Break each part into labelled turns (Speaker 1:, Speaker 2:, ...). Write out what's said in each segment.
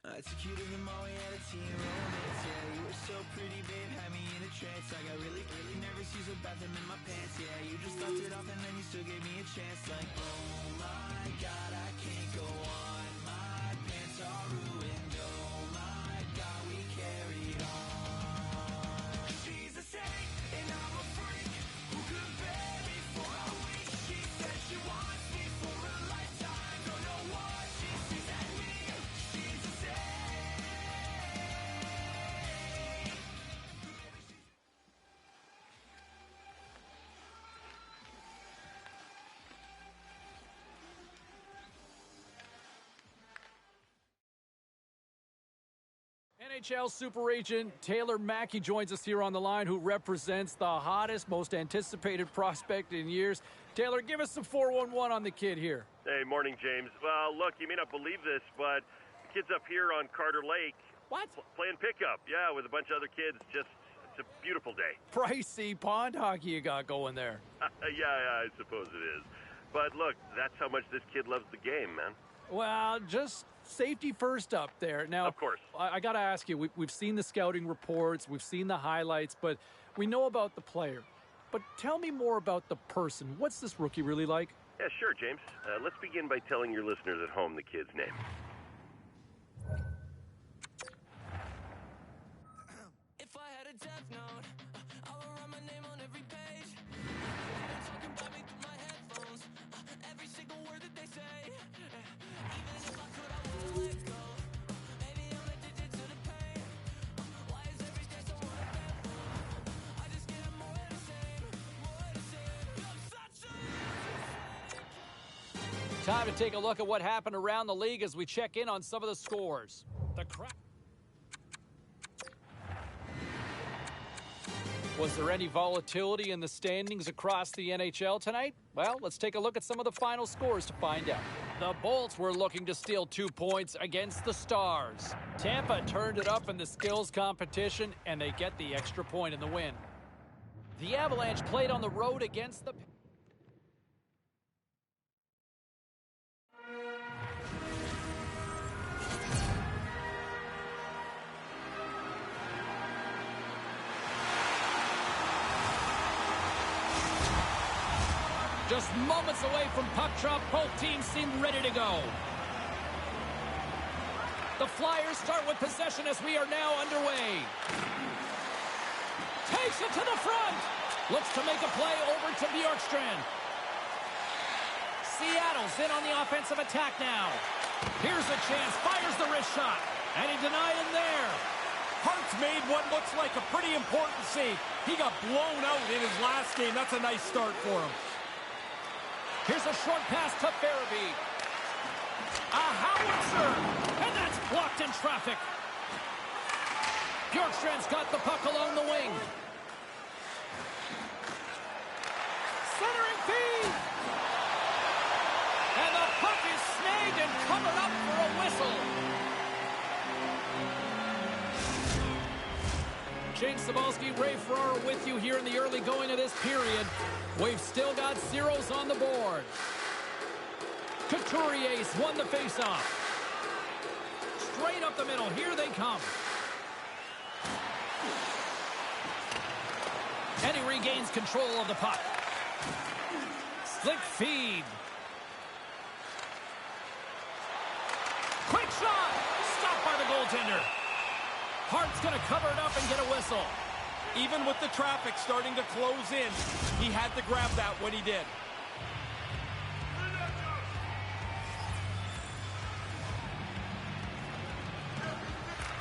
Speaker 1: I took you to the mall, we had a teen romance. Yeah, you were so pretty, babe, had me in a trance. I got really nervous, used a bathroom in my pants. Yeah, you just left it off and then you still gave me a chance. Like, oh my God, I can't go on. My pants are ruined. Oh my God, we carried on. She's a saint and I'm a freak. Who could bear me for a week? She said she wants me for a lifetime. Don't know what she sees at me. She's a saint.
Speaker 2: NHL super agent Taylor Mackey joins us here on the line, who represents the hottest, most anticipated prospect in years. Taylor, give us some 411 on the kid here.
Speaker 3: Hey, morning, James. Well, look, you may not believe this, but the kid's up here on Carter Lake.
Speaker 2: What?
Speaker 3: Playing pickup, yeah, with a bunch of other kids. Just, it's a beautiful day.
Speaker 2: Pricey pond hockey you got going there.
Speaker 3: Yeah, I suppose it is. But look, that's how much this kid loves the game, man.
Speaker 2: Well, just safety first up there. Now,
Speaker 3: of course.
Speaker 2: I got to ask you, we've seen the scouting reports, we've seen the highlights, but we know about the player. But tell me more about the person. What's this rookie really like?
Speaker 3: Yeah, sure, James. Let's begin by telling your listeners at home the kid's name.
Speaker 1: If I had a death note, I would write my name on every page. They're talking about me through my headphones. Every single word that they say. Even if I could, I wouldn't let go. Maybe I'm addicted to the pain. Why is every day so uneventful? I just get more of the same, more of the same. You're such a
Speaker 2: Time to take a look at what happened around the league as we check in on some of the scores. The Kraken. Was there any volatility in the standings across the NHL tonight? Well, let's take a look at some of the final scores to find out. The Bolts were looking to steal 2 points against the Stars. Tampa turned it up in the skills competition, and they get the extra point in the win. The Avalanche played on the road against the... Just moments away from puck drop, both teams seem ready to go. The Flyers start with possession as we are now underway. Takes it to the front. Looks to make a play over to Bjorkstrand. Seattle's in on the offensive attack now. Here's a chance, fires the wrist shot, and he denied him there.
Speaker 4: Hart's made what looks like a pretty important save. He got blown out in his last game. That's a nice start for him.
Speaker 2: Here's a short pass to Farabee. A howitzer, and that's blocked in traffic. Bjorkstrand's got the puck along the wing. Centering feed. And the puck is snagged and covered up for a whistle. James Cybulski, Ray Ferraro with you here in the early going of this period. We've still got zeros on the board. Couturier's won the faceoff. Straight up the middle. Here they come. And he regains control of the puck. Slick feed. Quick shot. Stopped by the goaltender. Hart's going to cover it up and get a whistle.
Speaker 4: Even with the traffic starting to close in, he had to grab that when he did.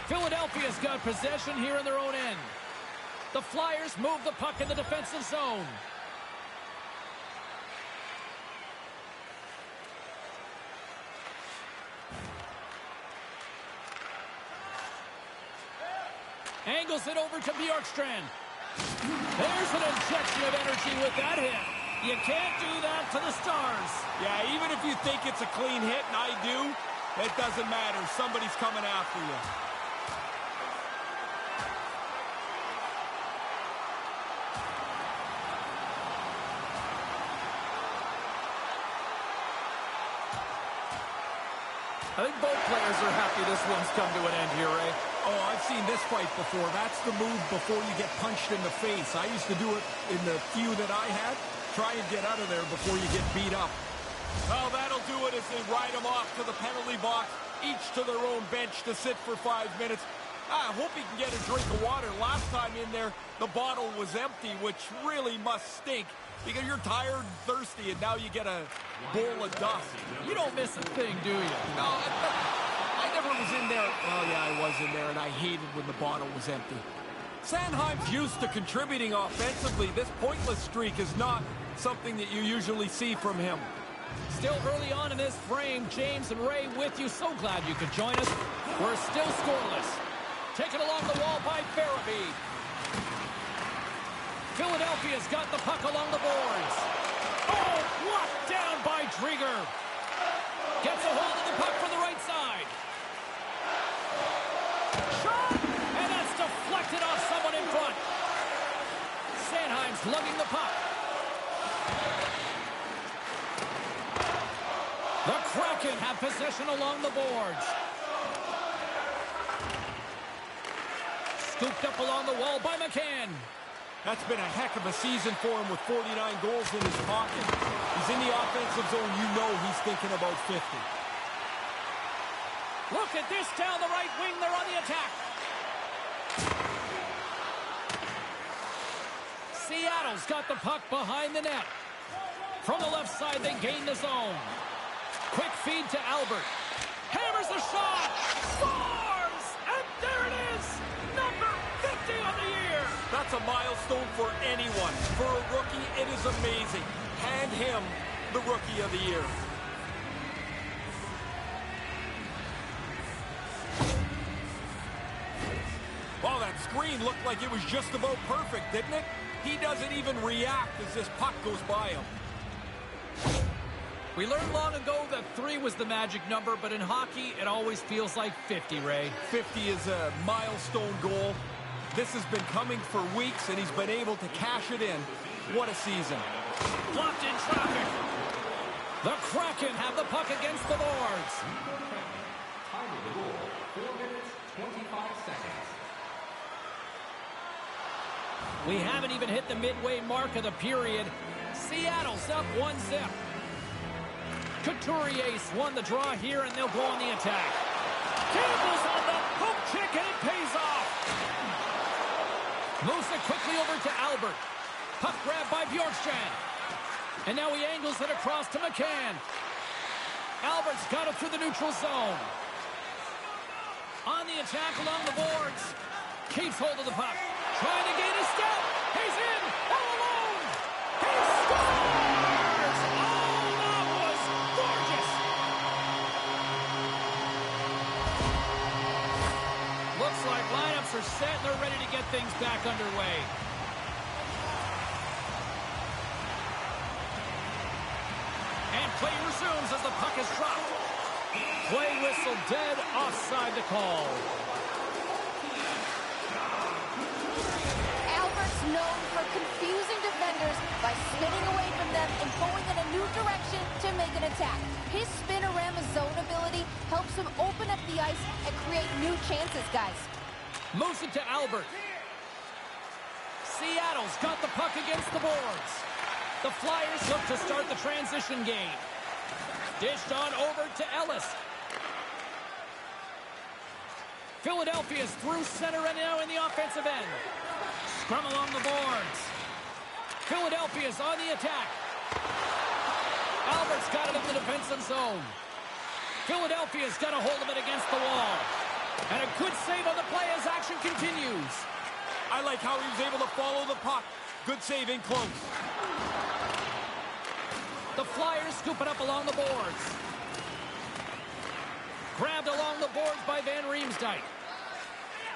Speaker 2: Philadelphia's got possession here in their own end. The Flyers move the puck in the defensive zone. Angles it over to Bjorkstrand. There's an injection of energy with that hit. You can't do that to the Stars.
Speaker 4: Yeah, even if you think it's a clean hit, and I do, it doesn't matter. Somebody's coming after you.
Speaker 2: I think both players are happy this one's come to an end here, Ray.
Speaker 4: Oh, I've seen this fight before. That's the move before you get punched in the face. I used to do it in the few that I had. Try and get out of there before you get beat up. Well, that'll do it as they ride them off to the penalty box, each to their own bench to sit for 5 minutes. I hope he can get a drink of water. Last time in there, the bottle was empty, which really must stink. Because you're tired and thirsty, and now you get a bowl of dust.
Speaker 2: You don't miss a thing, do you?
Speaker 4: No, I never was in there. Oh, yeah, I was in there, and I hated when the bottle was empty. Sanheim's used to contributing offensively. This pointless streak is not something that you usually see from him.
Speaker 2: Still early on in this frame, James and Ray with you. So glad you could join us. We're still scoreless. Taken along the wall by Farabee. Philadelphia's got the puck along the boards. Oh, blocked down by Drieger. Gets a hold of the puck from the right side. Shot! And that's deflected off someone in front. Sanheim's lugging the puck. The Kraken have possession along the boards. Scooped up along the wall by McCann.
Speaker 4: That's been a heck of a season for him with 49 goals in his pocket. He's in the offensive zone. You know he's thinking about 50.
Speaker 2: Look at this down the right wing. They're on the attack. Seattle's got the puck behind the net. From the left side, they gain the zone. Quick feed to Albert. Hammers the shot. Scores! And there it is. Number 50 on the year.
Speaker 4: That's a milestone for anyone. For a rookie, it is amazing. Hand him the Rookie of the Year. Well, that screen looked like it was just about perfect, didn't it? He doesn't even react as this puck goes by him.
Speaker 2: We learned long ago that 3 was the magic number, but in hockey, it always feels like 50, Ray.
Speaker 4: 50 is a milestone goal. This has been coming for weeks, and he's been able to cash it in. What a season.
Speaker 2: Blocked in traffic. The Kraken have the puck against the boards.
Speaker 5: Time of the goal, 4 minutes, 25 seconds.
Speaker 2: We haven't even hit the midway mark of the period. Seattle's up 1-0. Couturier's won the draw here, and they'll go on the attack. Campbell's on the poke check, and it pays off. Moves it quickly over to Albert. Puck grabbed by Bjorkstrand. And now he angles it across to McCann. Albert's got it through the neutral zone. On the attack along the boards. Keeps hold of the puck. Trying to gain a step. He's in. All alone. He scores! Oh, that was gorgeous. Looks like lineups are set and they're ready to get things back underway. And play resumes as the puck is dropped. Play whistle dead, offside the call.
Speaker 6: Albert's known for confusing defenders by spinning away from them and going in a new direction to make an attack. His spin-a-rama zone ability helps him open up the ice and create new chances, guys.
Speaker 2: Moves it to Albert. Seattle's got the puck against the boards. The Flyers look to start the transition game. Dished on over to Ellis. Philadelphia's through center and now in the offensive end. Scrum along the boards. Philadelphia's on the attack. Albert's got it in the defensive zone. Philadelphia's got a hold of it against the wall. And a good save on the play as action continues.
Speaker 4: I like how he was able to follow the puck. Good save in close.
Speaker 2: The Flyers scoop it up along the boards. Grabbed along the boards by Van Riemsdyk.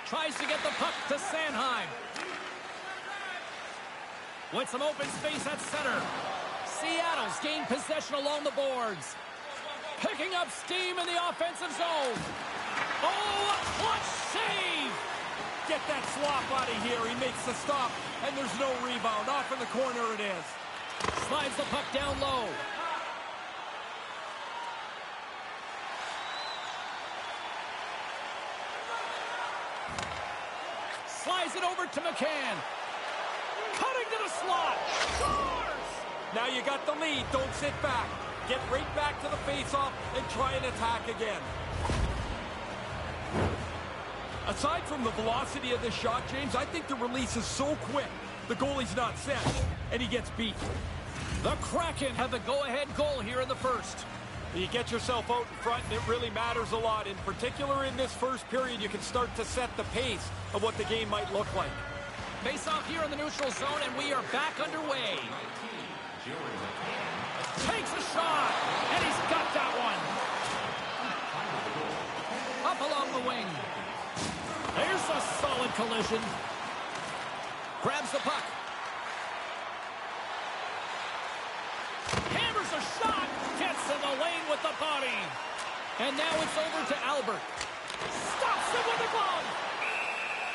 Speaker 2: Tries to get the puck to Sanheim. With some open space at center. Seattle's gained possession along the boards. Picking up steam in the offensive zone. Oh, what save!
Speaker 4: Get that slop out of here. He makes the stop, and there's no rebound. Off in the corner it is.
Speaker 2: Slides the puck down low. Flies it over to McCann. Cutting to the slot. Scores!
Speaker 4: Now you got the lead. Don't sit back. Get right back to the faceoff and try and attack again. Aside from the velocity of this shot, James, I think the release is so quick. The goalie's not set, and he gets beat.
Speaker 2: The Kraken have the go-ahead goal here in the first.
Speaker 4: You get yourself out in front, and it really matters a lot. In particular, in this first period, you can start to set the pace of what the game might look like.
Speaker 2: Face off here in the neutral zone, and we are back underway. Takes a shot, and he's got that one. Up along the wing. There's a solid collision. Grabs the puck. Hammers a shot. Gets in the lane with the body. And now it's over to Albert. Stops him with the glove.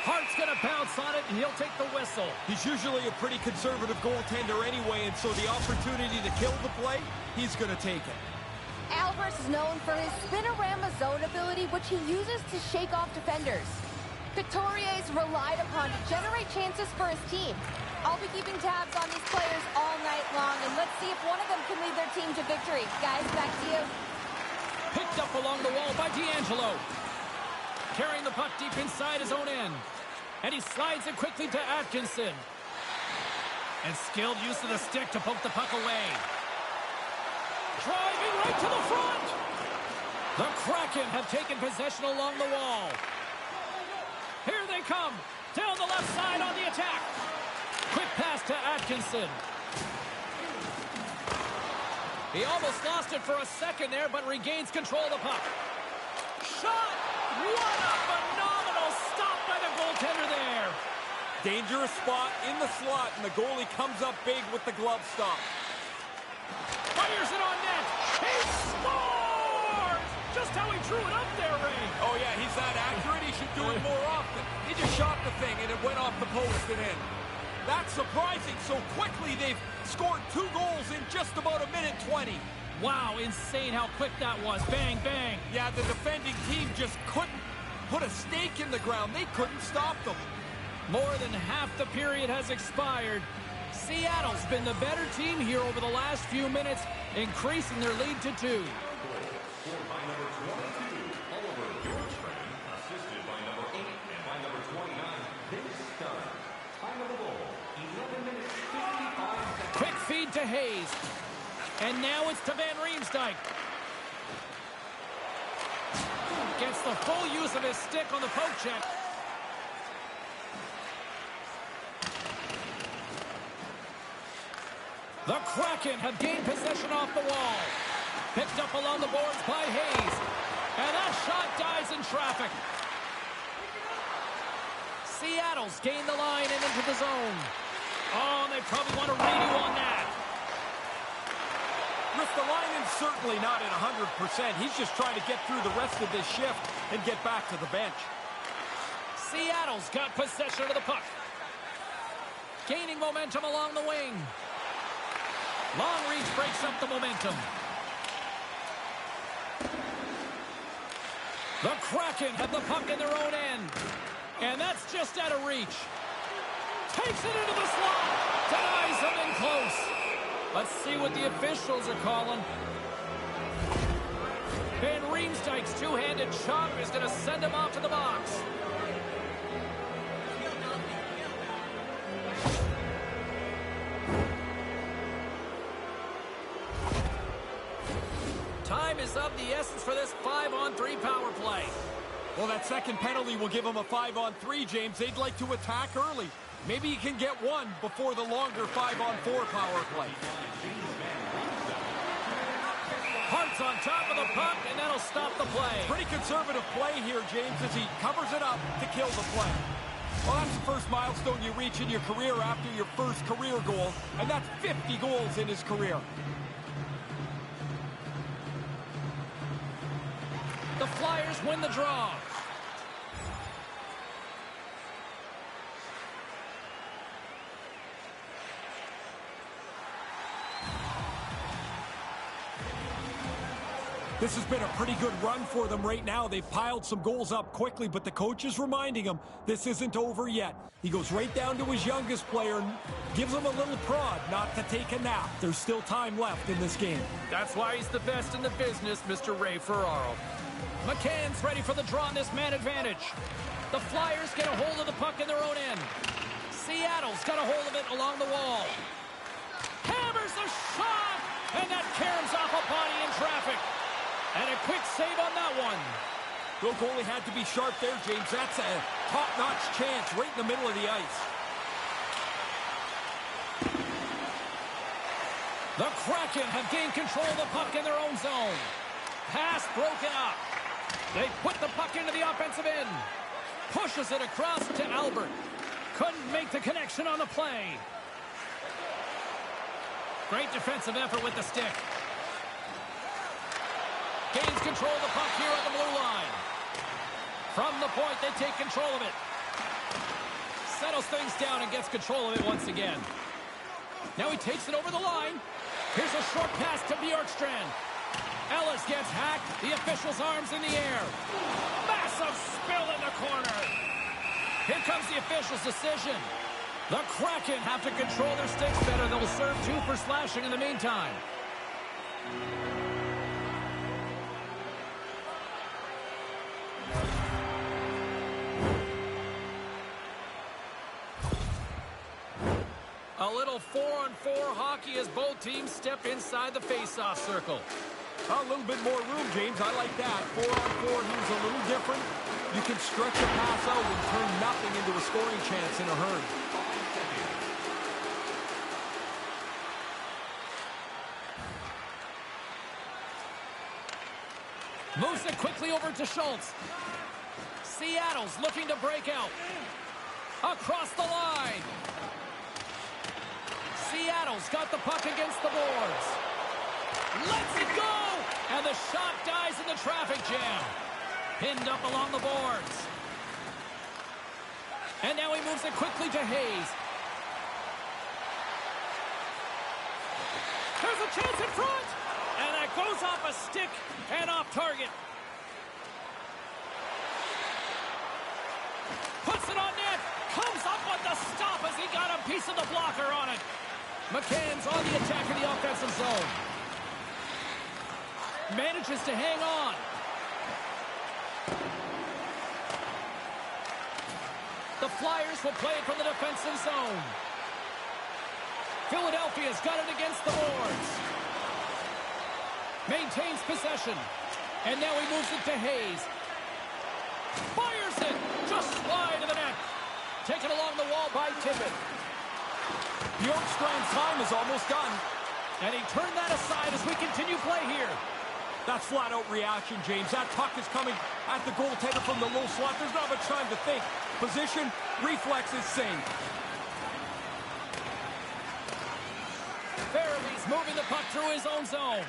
Speaker 2: Hart's going to bounce on it, and he'll take the whistle.
Speaker 4: He's usually a pretty conservative goaltender anyway, and so the opportunity to kill the play, he's going to take it.
Speaker 6: Albert is known for his spinorama zone ability, which he uses to shake off defenders. Couturier relied upon to generate chances for his team. I'll be keeping tabs on these players all night long, and let's see if one of them can lead their team to victory. Guys, back to you.
Speaker 2: Picked up along the wall by D'Angelo. Carrying the puck deep inside his own end. And he slides it quickly to Atkinson. And skilled use of the stick to poke the puck away. Driving right to the front. The Kraken have taken possession along the wall. Here they come. Down the left side on the attack. Quick pass to Atkinson. He almost lost it for a second there, but regains control of the puck. Shot! What a phenomenal stop by the goaltender there.
Speaker 4: Dangerous spot in the slot, and the goalie comes up big with the glove stop.
Speaker 2: Fires it on net. He scores! Just how he drew it up there, Ray.
Speaker 4: Oh, yeah, he's that accurate. He should do it more often. He just shot the thing, and it went off the post and in. That's surprising. So quickly, they've scored 2 goals in just about a minute 20.
Speaker 2: Wow, insane how quick that was. Bang, bang.
Speaker 4: Yeah, the defending team just couldn't put a stake in the ground. They couldn't stop them.
Speaker 2: More than half the period has expired. Seattle's been the better team here over the last few minutes, increasing their lead to 2. Quick feed to Hayes. And now it's to Van Riemsdyk. Gets the full use of his stick on the poke check. The Kraken have gained possession off the wall. Picked up along the boards by Hayes. And that shot dies in traffic. Seattle's gained the line and into the zone. Oh, and they probably want to redo on that.
Speaker 4: Ristolainen's certainly not at 100%. He's just trying to get through the rest of this shift and get back to the bench.
Speaker 2: Seattle's got possession of the puck. Gaining momentum along the wing. Long reach breaks up the momentum. The Kraken have the puck in their own end. And that's just out of reach. Takes it into the slot. Denies him in close. Let's see what the officials are calling. Van Riemsdyk's two-handed chop is going to send him off to the box. Time is of the essence for this 5-on-3 power play.
Speaker 4: Well, that second penalty will give them a 5-on-3, James. They'd like to attack early. Maybe you can get one before the longer 5-on-4 power play.
Speaker 2: Hart's on top of the puck, and that'll stop the play.
Speaker 4: Pretty conservative play here, James, as he covers it up to kill the play. Well, that's the first milestone you reach in your career after your first career goal, and that's 50 goals in his career.
Speaker 2: The Flyers win the draw.
Speaker 4: This has been a pretty good run for them right now. They've piled some goals up quickly, but the coach is reminding them this isn't over yet. He goes right down to his youngest player and gives him a little prod not to take a nap. There's still time left in this game.
Speaker 2: That's why he's the best in the business, Mr. Ray Ferraro. McCann's ready for the draw on this man advantage. The Flyers get a hold of the puck in their own end. Seattle's got a hold of it along the wall. Hammers a shot, and that caroms off a body in traffic. And a quick save on that one.
Speaker 4: The goalie had to be sharp there, James. That's a top-notch chance right in the middle of the ice.
Speaker 2: The Kraken have gained control of the puck in their own zone. Pass broken up. They put the puck into the offensive end. Pushes it across to Albert. Couldn't make the connection on the play. Great defensive effort with the stick. Gains control of the puck here on the blue line. From the point, they take control of it. Settles things down and gets control of it once again. Now he takes it over the line. Here's a short pass to Bjorkstrand. Ellis gets hacked. The official's arms in the air. Massive spill in the corner. Here comes the official's decision. The Kraken have to control their sticks better. They'll serve 2 for slashing in the meantime. A little 4-on-4 hockey as both teams step inside the face-off circle.
Speaker 4: A little bit more room, James. I like that. 4-on-4 here's a little different. You can stretch a pass out and turn nothing into a scoring chance in a hurry.
Speaker 2: Moves it quickly over to Schultz. Seattle's looking to break out. Across the line. Seattle's got the puck against the boards. Lets it go! And the shot dies in the traffic jam. Pinned up along the boards. And now he moves it quickly to Hayes. There's a chance in front! And that goes off a stick and off target. Puts it on net. Comes up with the stop as he got a piece of the blocker on it. McCann's on the attack in the offensive zone. Manages to hang on. The Flyers will play it from the defensive zone. Philadelphia's got it against the boards. Maintains possession. And now he moves it to Hayes. Fires it. Just wide of the net. Taken along the wall by Tippett.
Speaker 4: Bjorkstrand's time is almost done.
Speaker 2: And he turned that aside as we continue play here.
Speaker 4: That's flat-out reaction, James. That puck is coming at the goaltender from the low slot. There's not much time to think. Position, reflexes, save.
Speaker 2: Farabee's moving the puck through his own zone.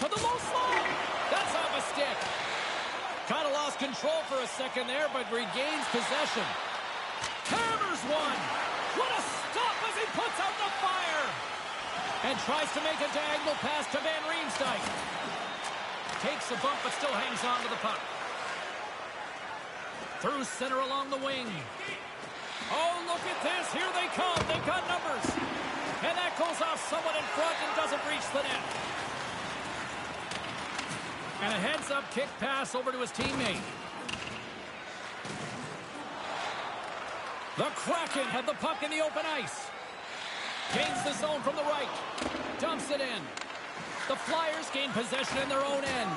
Speaker 2: To the low slot. That's off a stick. Kind of lost control for a second there, but regains possession. Hammers one. What a stop as he puts out the fire. And tries to make a diagonal pass to Van Riemsdyk. Takes a bump, but still hangs on to the puck. Through center along the wing. Oh, look at this. Here they come. They've got numbers. And that goes off someone in front and doesn't reach the net. And a heads-up kick pass over to his teammate. The Kraken have the puck in the open ice. Gains the zone from the right. Dumps it in. The Flyers gain possession in their own end.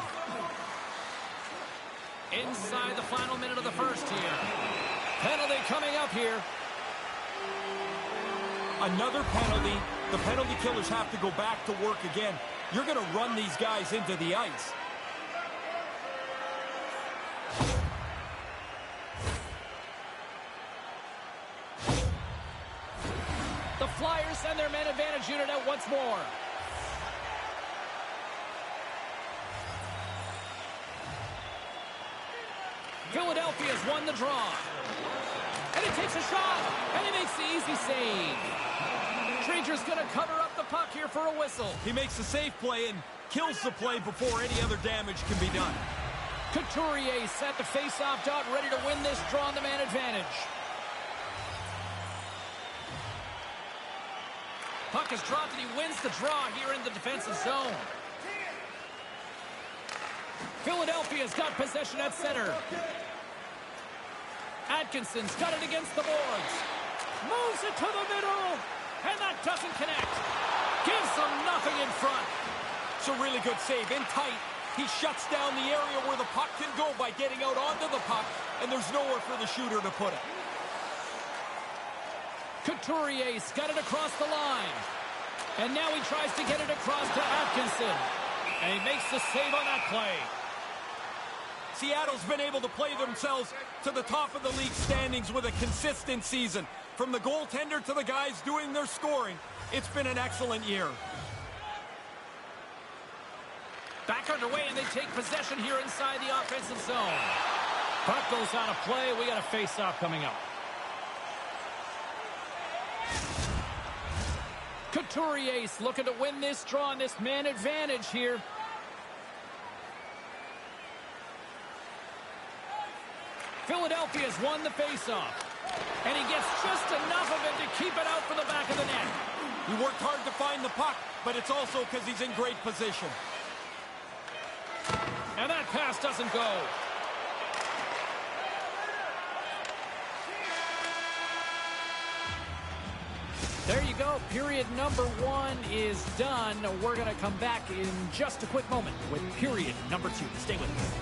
Speaker 2: Inside the final minute of the first here. Penalty coming up here.
Speaker 4: Another penalty. The penalty killers have to go back to work again. You're going to run these guys into the ice.
Speaker 2: The Flyers send their man advantage unit out once more. Philadelphia's won the draw. And he takes a shot, and he makes the easy save. Stranger's going to cover up the puck here for a whistle.
Speaker 4: He makes the safe play, and kills the play before any other damage can be done.
Speaker 2: Couturier set the face-off dot, ready to win this draw on the man advantage. Puck is dropped and he wins the draw here in the defensive zone. Philadelphia's got possession at center. Atkinson's got it against the boards. Moves it to the middle. And that doesn't connect. Gives them nothing in front.
Speaker 4: It's a really good save. In tight, he shuts down the area where the puck can go by getting out onto the puck, and there's nowhere for the shooter to put it.
Speaker 2: Couturier's got it across the line. And now he tries to get it across to Atkinson. And he makes the save on that play.
Speaker 4: Seattle's been able to play themselves to the top of the league standings with a consistent season. From the goaltender to the guys doing their scoring, it's been an excellent year.
Speaker 2: Back underway, and they take possession here inside the offensive zone. Puck goes on a play. We got a face-off coming up. Couturier's looking to win this draw on this man advantage here. Philadelphia's won the face-off. And he gets just enough of it to keep it out for the back of the net.
Speaker 4: He worked hard to find the puck, but it's also because he's in great position.
Speaker 2: And that pass doesn't go. There you go. Period number 1 is done. We're going to come back in just a quick moment with period number 2. Stay with us.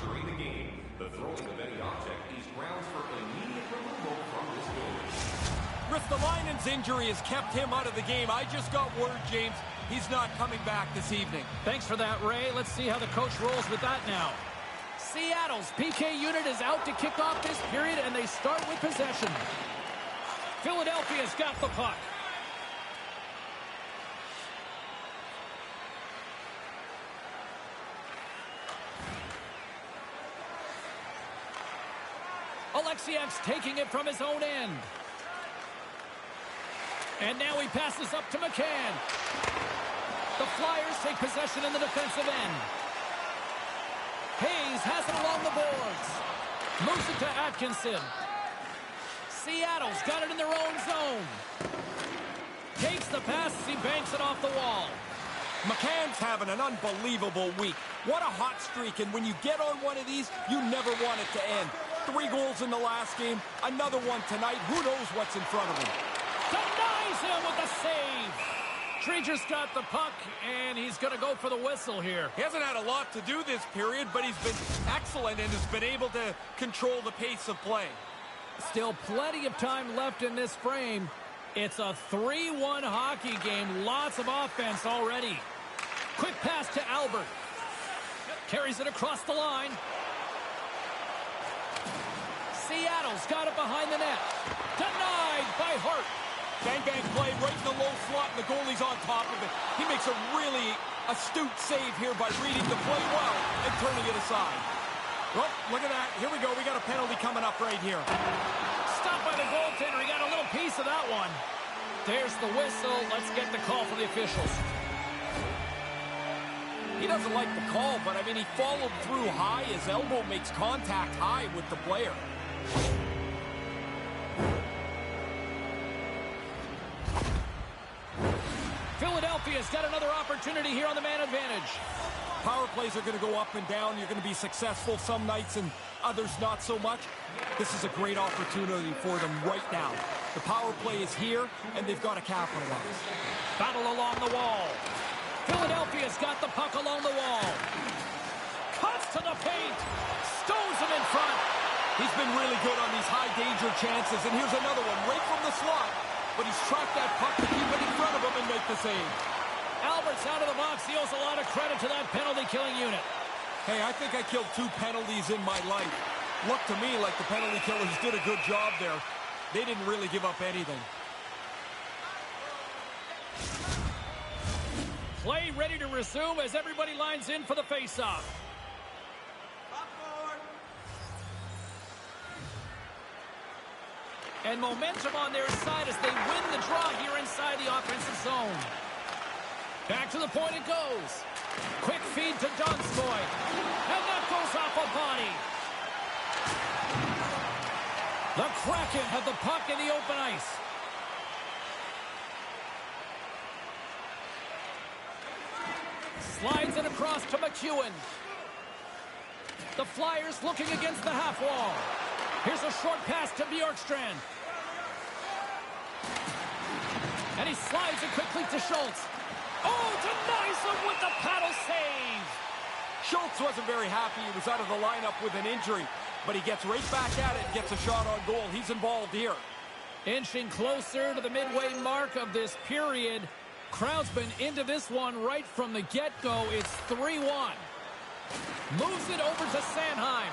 Speaker 5: During the game, the throwing of any object is grounds for immediate removal from this building.
Speaker 4: Ristolainen's injury has kept him out of the game. I just got word, James, he's not coming back this evening.
Speaker 2: Thanks for that, Ray. Let's see how the coach rolls with that now. Seattle's PK unit is out to kick off this period, and they start with possession. Philadelphia's got the puck. Alexiev's taking it from his own end. And now he passes up to McCann. The Flyers take possession in the defensive end. Hayes has it along the boards. Moves it to Atkinson. Seattle's got it in their own zone. Takes the pass as he banks it off the wall.
Speaker 4: McCann's having an unbelievable week. What a hot streak, and when you get on one of these, you never want it to end. 3 goals in the last game, another one tonight. Who knows what's in front of him?
Speaker 2: Denies him with the save. Treacher's got the puck, and he's going to go for the whistle here.
Speaker 4: He hasn't had a lot to do this period, but he's been excellent and has been able to control the pace of play.
Speaker 2: Still plenty of time left in this frame. It's a 3-1 hockey game. Lots of offense already. Quick pass to Albert. Carries it across the line. Seattle's got it behind the net. Denied by Hart.
Speaker 4: Bang-bang play right in the low slot, and the goalie's on top of it. He makes a really astute save here by reading the play well and turning it aside. Well, look at that. Here we go. We got a penalty coming up right here.
Speaker 2: Stopped by the goaltender. He got a little piece of that one. There's the whistle. Let's get the call for the officials.
Speaker 4: He doesn't like the call, but, I mean, he followed through high. His elbow makes contact high with the player.
Speaker 2: Philadelphia's got another opportunity here on the man advantage.
Speaker 4: Power plays are going to go up and down. You're going to be successful some nights and others not so much. This is a great opportunity for them right now. The power play is here, and they've got to capitalize.
Speaker 2: Battle along the wall. Philadelphia's got the puck along the wall. Cuts to the paint. Stones him in front.
Speaker 4: He's been really good on these high-danger chances, and here's another one right from the slot. But he's tracked that puck to keep it in front of him and make the save.
Speaker 2: Albert's out of the box. He owes a lot of credit to that penalty-killing unit.
Speaker 4: Hey, I think I killed 2 penalties in my life. Looked to me like the penalty killers did a good job there. They didn't really give up anything.
Speaker 2: Play ready to resume as everybody lines in for the face-off. And momentum on their side as they win the draw here inside the offensive zone. Back to the point it goes. Quick feed to Donskoy. And that goes off a body. The Kraken have the puck in the open ice. Slides it across to McEwen. The Flyers looking against the half wall. Here's a short pass to Bjorkstrand. And he slides it quickly to Schultz. Oh, denies him with the paddle save.
Speaker 4: Schultz wasn't very happy. He was out of the lineup with an injury, but he gets right back at it and gets a shot on goal. He's involved here.
Speaker 2: Inching closer to the midway mark of this period. Crowd's been into this one right from the get-go. It's 3-1. Moves it over to Sanheim.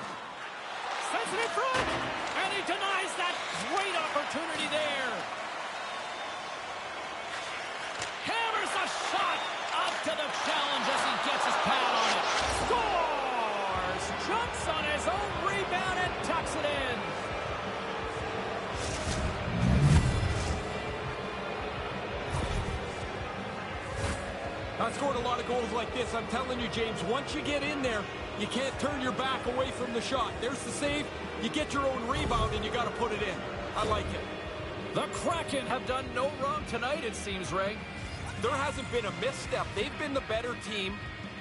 Speaker 2: Sends it in front. And he denies that great opportunity there. Hammers a shot up to the challenge as he gets his pad on it. Scores! Jumps on his own rebound and tucks it in.
Speaker 4: I've scored a lot of goals like this. I'm telling you, James, once you get in there, you can't turn your back away from the shot. There's the save. You get your own rebound, and you got to put it in. I like it.
Speaker 2: The Kraken have done no wrong tonight, it seems, Ray.
Speaker 4: There hasn't been a misstep. They've been the better team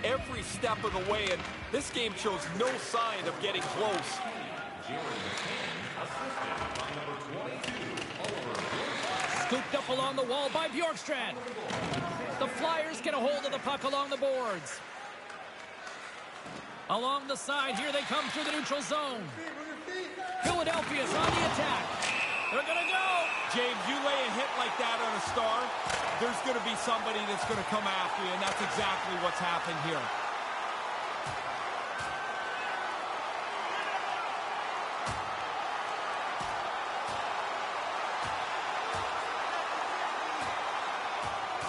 Speaker 4: every step of the way, and this game shows no sign of getting close.
Speaker 2: Scooped up along the wall by Bjorkstrand. The Flyers get a hold of the puck along the boards. Along the side, here they come through the neutral zone. Philadelphia's on the attack. They're going to go.
Speaker 4: James, you lay a hit like that on a star, there's going to be somebody that's going to come after you, and that's exactly what's happened here.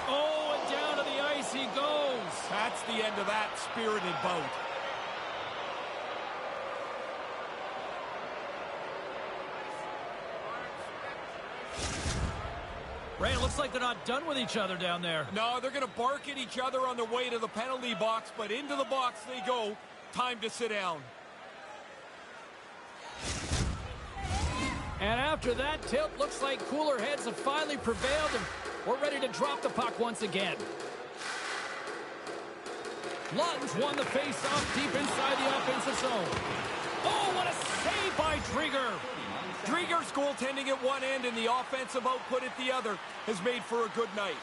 Speaker 2: Oh, and down to the ice he goes.
Speaker 4: That's the end of that spirited bout.
Speaker 2: Ray, it looks like they're not done with each other down there.
Speaker 4: No, they're going to bark at each other on their way to the penalty box, but into the box they go. Time to sit down.
Speaker 2: And after that tilt, looks like cooler heads have finally prevailed, and we're ready to drop the puck once again. Lawton's won the face-off deep inside the offensive zone. Oh, what a save by Drieger.
Speaker 4: Drieger's goaltending at one end and the offensive output at the other has made for a good night.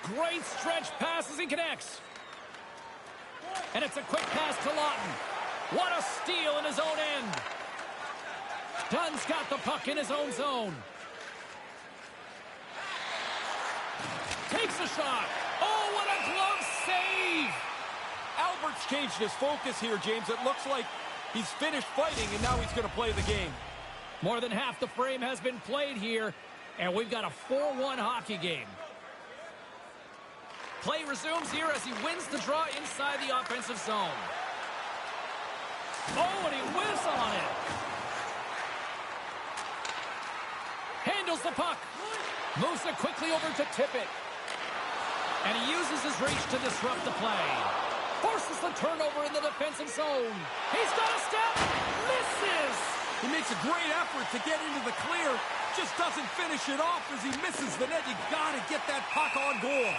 Speaker 2: Great stretch pass as he connects. And it's a quick pass to Lawton. What a steal in his own end. Dunn's got the puck in his own zone. Takes a shot. Oh, what a glove save.
Speaker 4: Albert's changed his focus here, James. It looks like he's finished fighting, and now he's going to play the game.
Speaker 2: More than half the frame has been played here, and we've got a 4-1 hockey game. Play resumes here as he wins the draw inside the offensive zone. Oh, and he whiffs on it. Handles the puck. Moves it quickly over to Tippett. And he uses his reach to disrupt the play. Forces the turnover in the defensive zone. He's got a step. Misses.
Speaker 4: He makes a great effort to get into the clear. Just doesn't finish it off as he misses the net. You got to get that puck on goal.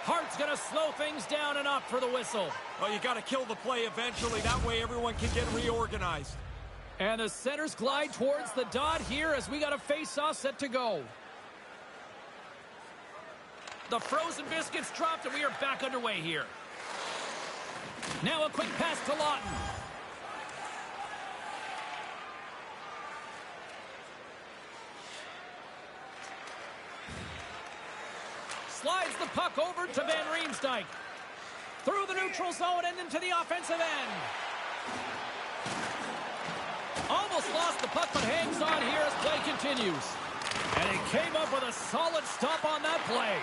Speaker 2: Hart's going to slow things down and up for the whistle.
Speaker 4: Well, you got to kill the play eventually. That way everyone can get reorganized.
Speaker 2: And the centers glide towards the dot here as we got a face-off set to go. The frozen biscuits dropped and we are back underway here. Now a quick pass to Lawton. Slides the puck over to Van Riemsdyk. Through the neutral zone and into the offensive end. Almost lost the puck, but hangs on here as play continues. And he came up with a solid stop on that play.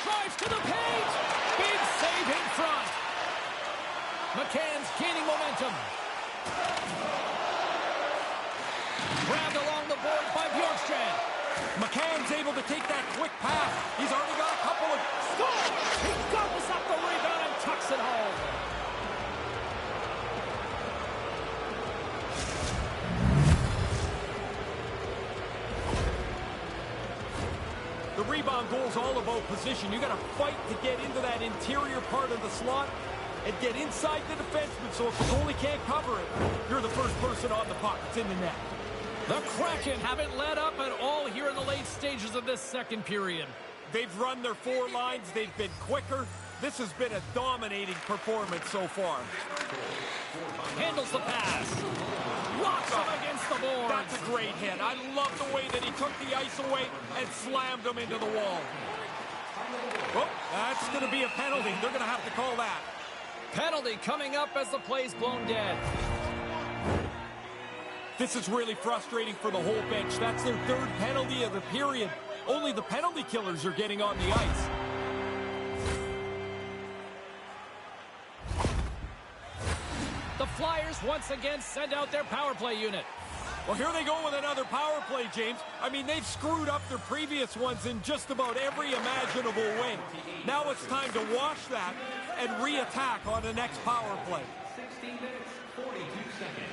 Speaker 2: Drives to the paint. Big save in front. McCann's gaining momentum. Grabbed along the board by Bjorkstrand.
Speaker 4: McCann's able to take that quick pass. He's already got a couple of...
Speaker 2: Score! He gobbles up the rebound and tucks it home.
Speaker 4: The rebound goal's all about position. You got to fight to get into that interior part of the slot and get inside the defenseman, so if the goalie can't cover it, you're the first person on the puck. It's in the net.
Speaker 2: The Kraken haven't let up at all here in the late stages of this second period.
Speaker 4: They've run their four lines. They've been quicker. This has been a dominating performance so far.
Speaker 2: Handles the pass. Rocks him against the board.
Speaker 4: That's a great hit. I love the way that he took the ice away and slammed him into the wall. Oh, that's going to be a penalty. They're going to have to call that.
Speaker 2: Penalty coming up as the play's blown dead.
Speaker 4: This is really frustrating for the whole bench. That's their third penalty of the period. Only the penalty killers are getting on the ice.
Speaker 2: The Flyers once again send out their power play unit.
Speaker 4: Well, here they go with another power play, James. I mean, they've screwed up their previous ones in just about every imaginable way. Now it's time to wash that and re-attack on the next power play.
Speaker 5: 16 minutes, 42 seconds.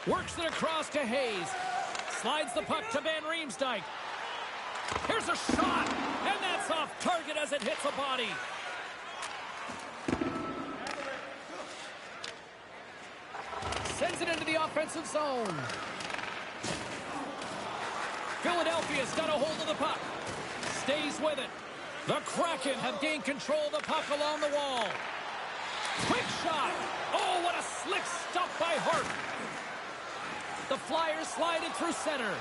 Speaker 2: Works it across to Hayes. Slides the puck to Van Riemsdyk. Here's a shot, and that's off target as it hits a body. Sends it into the offensive zone. Philadelphia's got a hold of the puck. Stays with it. The Kraken have gained control of the puck along the wall. Quick shot. Oh, what a slick stop by Hart. The Flyers slide it through center.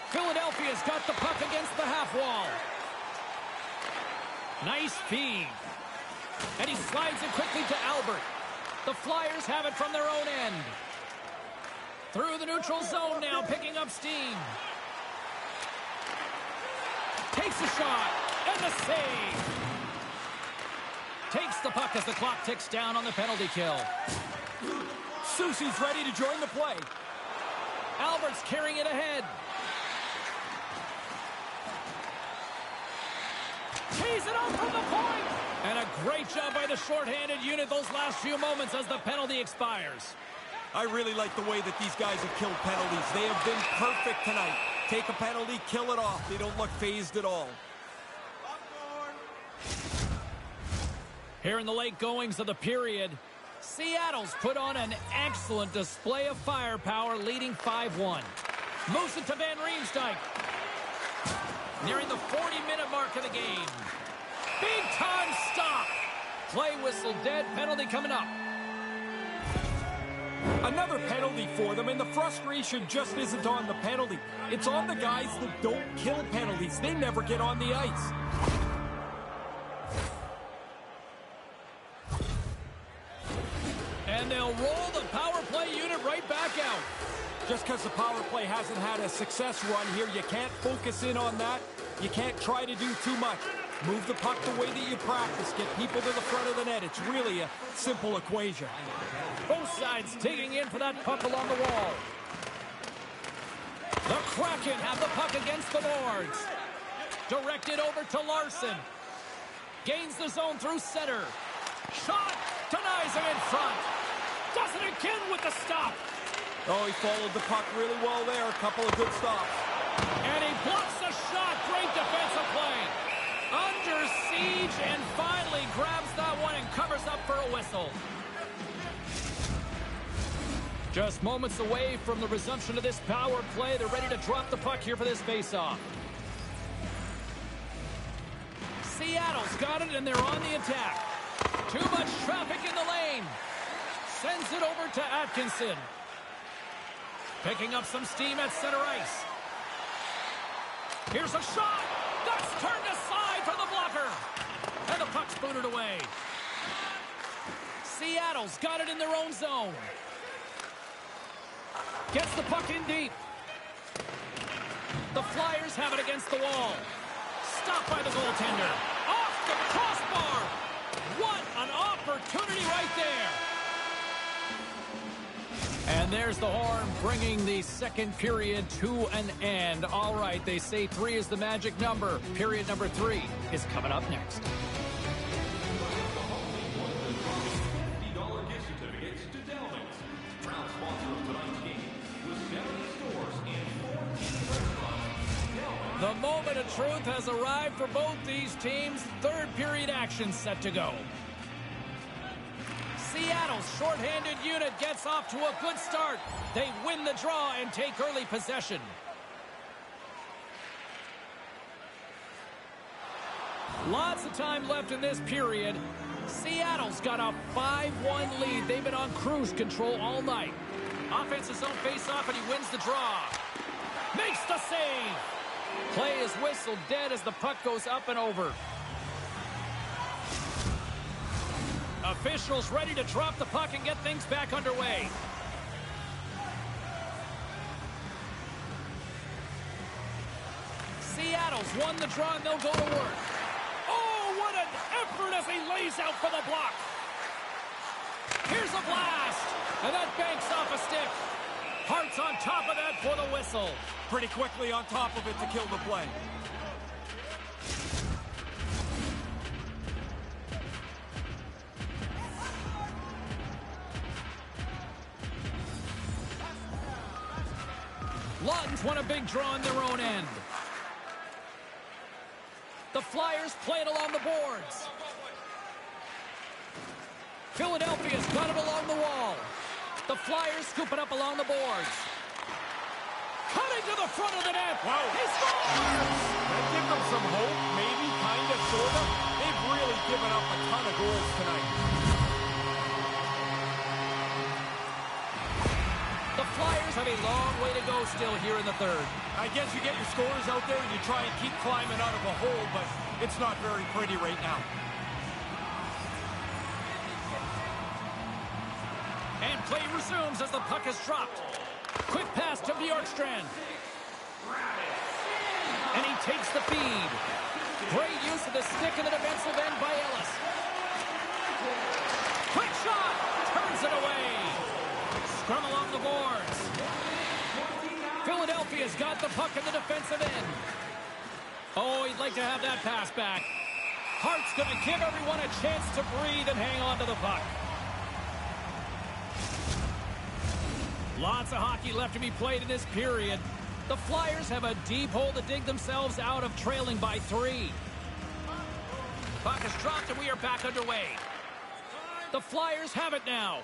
Speaker 2: Philadelphia's got the puck against the half wall. Nice feed. And he slides it quickly to Albert. The Flyers have it from their own end. Through the neutral zone now, picking up steam. Takes a shot, and the save. Takes the puck as the clock ticks down on the penalty kill.
Speaker 4: Soucy's ready to join the play.
Speaker 2: Albert's carrying it ahead. Tees it up from the point. And a great job by the shorthanded unit those last few moments as the penalty expires.
Speaker 4: I really like the way that these guys have killed penalties. They have been perfect tonight. Take a penalty, kill it off. They don't look phased at all.
Speaker 2: Here in the late goings of the period, Seattle's put on an excellent display of firepower, leading 5-1. Moves it to Van Riemsdyk. Nearing the 40-minute mark of the game. Big time stop. Play whistle dead. Penalty coming up.
Speaker 4: Another penalty for them, and the frustration just isn't on the penalty. It's on the guys that don't kill penalties. They never get on the ice.
Speaker 2: And they'll roll the power play unit right back out.
Speaker 4: Just because the power play hasn't had a success run here, you can't focus in on that. You can't try to do too much. Move the puck the way that you practice. Get people to the front of the net. It's really a simple equation.
Speaker 2: Both sides digging in for that puck along the wall. The Kraken have the puck against the boards. Directed over to Larson. Gains the zone through center. Shot. Denies him in front. Does it again with the stop.
Speaker 4: Oh, he followed the puck really well there. A couple of good stops.
Speaker 2: And he blocks the shot. Great defensive play. Under siege and finally grabs that one and covers up for a whistle. Just moments away from the resumption of this power play. They're ready to drop the puck here for this faceoff. Seattle's got it and they're on the attack. Too much traffic in the lane. Sends it over to Atkinson. Picking up some steam at center ice. Here's a shot. That's turned aside for the blocker. And the puck's booted away. Seattle's got it in their own zone. Gets the puck in deep. The Flyers have it against the wall. Stopped by the goaltender. Off the crossbar. What an opportunity right there. And there's the horn, bringing the second period to an end. All right, they say 3 is the magic number. Period number 3 is coming up next.
Speaker 5: $50 gift certificates to Delving's. Proud sponsor of tonight's game with 70 stores and 14 restaurants.
Speaker 2: The moment of truth has arrived for both these teams. Third period action set to go. Seattle's shorthanded unit gets off to a good start. They win the draw and take early possession. Lots of time left in this period. Seattle's got a 5-1 lead. They've been on cruise control all night. Offensive zone face-off, and he wins the draw. Makes the save. Play is whistled dead as the puck goes up and over. Officials ready to drop the puck and get things back underway. Seattle's won the draw and they'll go to work. Oh, what an effort as he lays out for the block. Here's a blast, and that banks off a stick. Hart's on top of that for the whistle.
Speaker 4: Pretty quickly on top of it to kill the play.
Speaker 2: Lawton's won a big draw on their own end. The Flyers play it along the boards. Philadelphia's got it along the wall. The Flyers scoop it up along the boards. Cutting to the front of the net.
Speaker 4: Wow.
Speaker 2: He scores!
Speaker 4: That gives them some hope, maybe, kind of, sort of. They've really given up a ton of goals tonight.
Speaker 2: The Flyers have a long way to go still here in the third.
Speaker 4: I guess you get your scorers out there and you try and keep climbing out of a hole, but it's not very pretty right now.
Speaker 2: And play resumes as the puck is dropped. Quick pass to Bjorkstrand. And he takes the feed. Great use of the stick in the defensive end by Ellis. Quick shot! Turns it away. Scrum along the boards. Philadelphia's got the puck in the defensive end. Oh, he'd like to have that pass back. Hart's going to give everyone a chance to breathe and hang on to the puck. Lots of hockey left to be played in this period. The Flyers have a deep hole to dig themselves out of, trailing by 3. Puck is dropped and we are back underway. The Flyers have it now.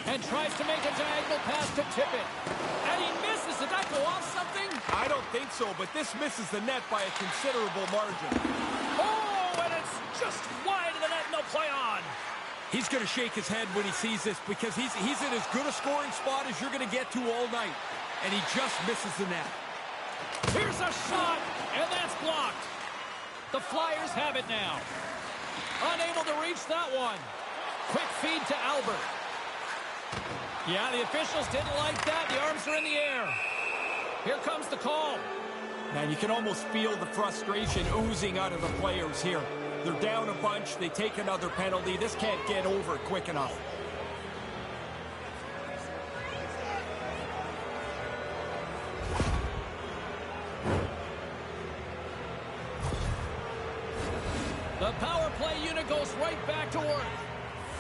Speaker 2: And tries to make a diagonal pass to tip it. And he misses. Did that go off something?
Speaker 4: I don't think so, but this misses the net by a considerable margin.
Speaker 2: Oh, and it's just wide of the net and they'll play on.
Speaker 4: He's going to shake his head when he sees this because he's in as good a scoring spot as you're going to get to all night. And he just misses the net.
Speaker 2: Here's a shot, and that's blocked. The Flyers have it now. Unable to reach that one. Quick feed to Albert. Yeah, the officials didn't like that. The arms are in the air. Here comes the call.
Speaker 4: Man, you can almost feel the frustration oozing out of the players here. They're down a bunch. They take another penalty. This can't get over quick enough.
Speaker 2: The power play unit goes right back to work.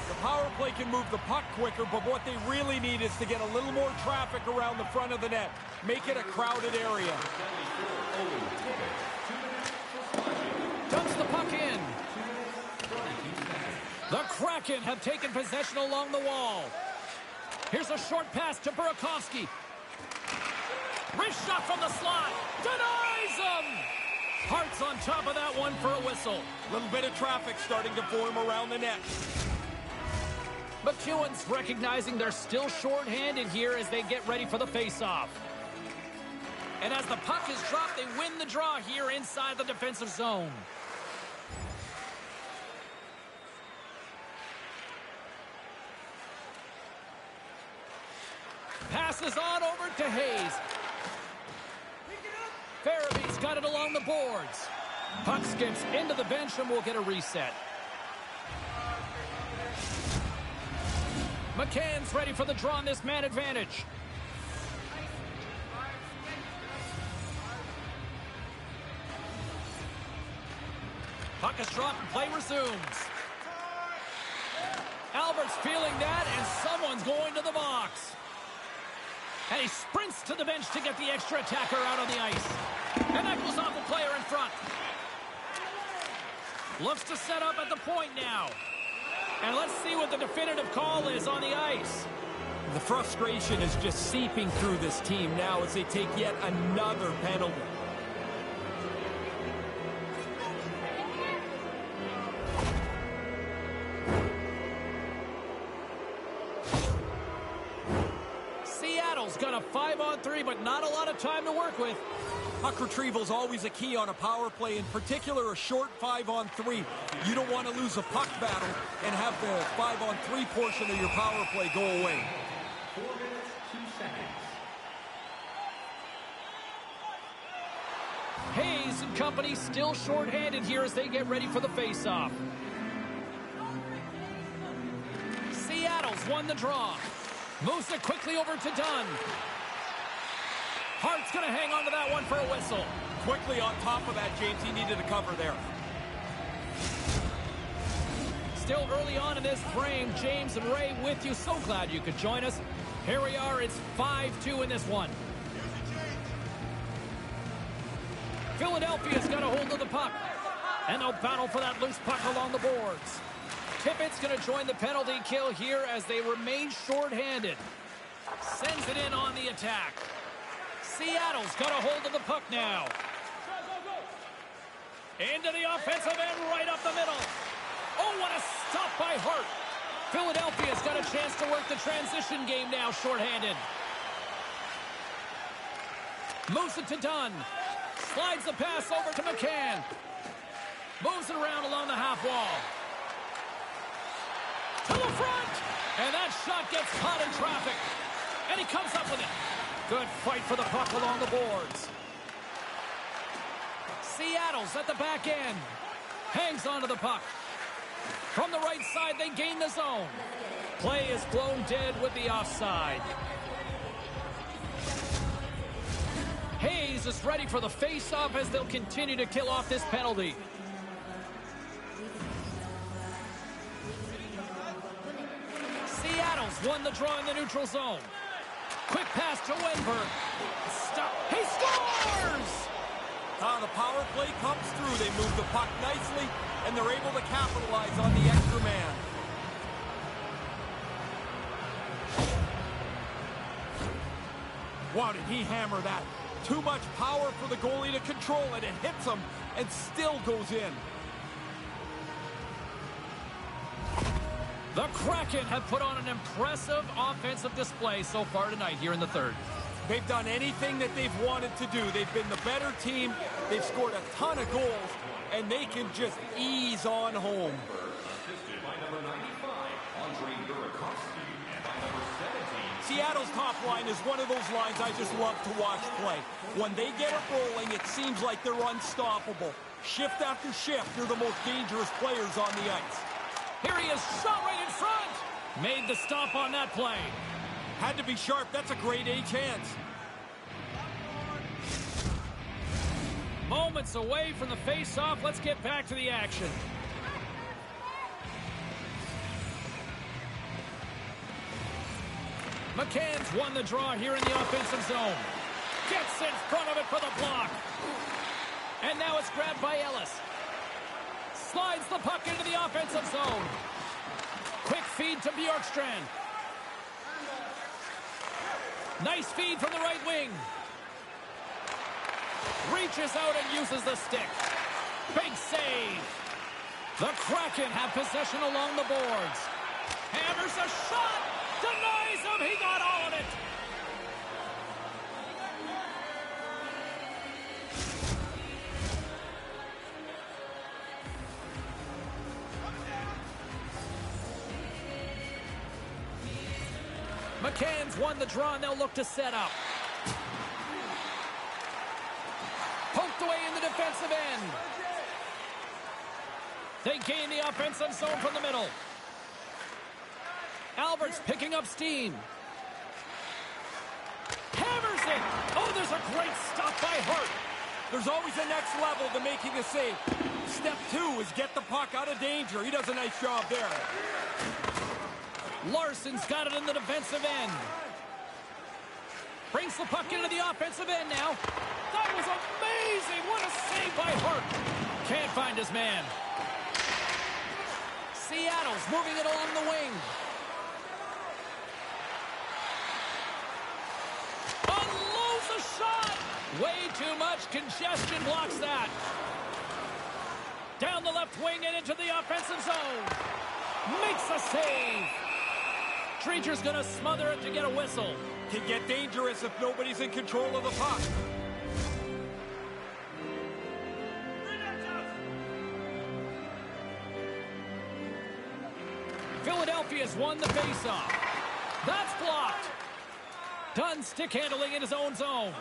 Speaker 4: The power play can move the puck quicker, but what they really need is to get a little more traffic around the front of the net. Make it a crowded area.
Speaker 2: Dumps the puck in. The Kraken have taken possession along the wall. Here's a short pass to Burakovsky. Wrist shot from the slot. Denies him! Hart's on top of that one for a whistle.
Speaker 4: A little bit of traffic starting to form around the net.
Speaker 2: McEwen's recognizing they're still short-handed here as they get ready for the face-off. And as the puck is dropped, they win the draw here inside the defensive zone. Passes on over to Hayes. Farabee's got it along the boards. Puck skips into the bench and we'll get a reset. McCann's ready for the draw on this man advantage. Puck is dropped and play resumes. Albert's feeling that, and someone's going to the box. And he sprints to the bench to get the extra attacker out on the ice. And that goes off the player in front. Looks to set up at the point now. And let's see what the definitive call is on the ice.
Speaker 4: The frustration is just seeping through this team now as they take yet another penalty.
Speaker 2: Seattle's got a 5-on-3, but not a lot of time to work with.
Speaker 4: Puck retrieval is always a key on a power play, in particular a short 5-on-3. You don't want to lose a puck battle and have the 5-on-3 portion of your power play go away.
Speaker 5: 4 minutes, 2 seconds.
Speaker 2: Hayes and company still shorthanded here as they get ready for the faceoff. Seattle's won the draw. Moves it quickly over to Dunn. Hart's going to hang on to that one for a whistle.
Speaker 4: Quickly on top of that, James. He needed a cover there.
Speaker 2: Still early on in this frame, James and Ray with you. So glad you could join us. Here we are. It's 5-2 in this one. Philadelphia's got a hold of the puck. And they'll battle for that loose puck along the boards. Tippett's going to join the penalty kill here as they remain shorthanded. Sends it in on the attack. Seattle's got a hold of the puck now. Into the offensive end, right up the middle. Oh, what a stop by Hart. Philadelphia's got a chance to work the transition game now, shorthanded. Moves it to Dunn. Slides the pass over to McCann. Moves it around along the half wall. To the front. And that shot gets caught in traffic. And he comes up with it. Good fight for the puck along the boards. Seattle's at the back end. Hangs onto the puck. From the right side, they gain the zone. Play is blown dead with the offside. Hayes is ready for the face-off as they'll continue to kill off this penalty. Seattle's won the draw in the neutral zone. Quick pass to Wenberg. Stop. He scores!
Speaker 4: The power play comes through. They move the puck nicely, and they're able to capitalize on the extra man. Wow, did he hammer that? Too much power for the goalie to control it. It hits him and still goes in.
Speaker 2: The Kraken have put on an impressive offensive display so far tonight here in the third.
Speaker 4: They've done anything that they've wanted to do. They've been the better team. They've scored a ton of goals, and they can just ease on home.
Speaker 5: Assisted by number 95, Andre Burakovsky, and by number 17.
Speaker 4: Seattle's top line is one of those lines I just love to watch play. When they get it rolling, it seems like they're unstoppable. Shift after shift, they're the most dangerous players on the ice.
Speaker 2: Here he is, shot right in front. Made the stop on that play.
Speaker 4: Had to be sharp. That's a grade A chance.
Speaker 2: Moments away from the face-off. Let's get back to the action. McCann's won the draw here in the offensive zone. Gets in front of it for the block. And now it's grabbed by Ellis. Slides the puck into the offensive zone. Quick feed to Bjorkstrand. Nice feed from the right wing. Reaches out and uses the stick. Big save. The Kraken have possession along the boards. Hammers a shot. Denies him. He got all of it. McCann's won the draw, and they'll look to set up. Poked away in the defensive end. They gain the offensive zone from the middle. Albert's picking up steam. Hammers it. Oh, there's a great stop by Hart.
Speaker 4: There's always a next level to making a save. Step 2 is get the puck out of danger. He does a nice job there.
Speaker 2: Larson's got it in the defensive end. Brings the puck into the offensive end now. That was amazing. What a save by Hart. Can't find his man. Seattle's moving it along the wing. Unloads a shot. Way too much congestion blocks that. Down the left wing and into the offensive zone. Makes a save. Treacher's going to smother it to get a whistle.
Speaker 4: Can get dangerous if nobody's in control of the puck.
Speaker 2: Philadelphia's won the faceoff. That's blocked. Dunn stick handling in his own zone.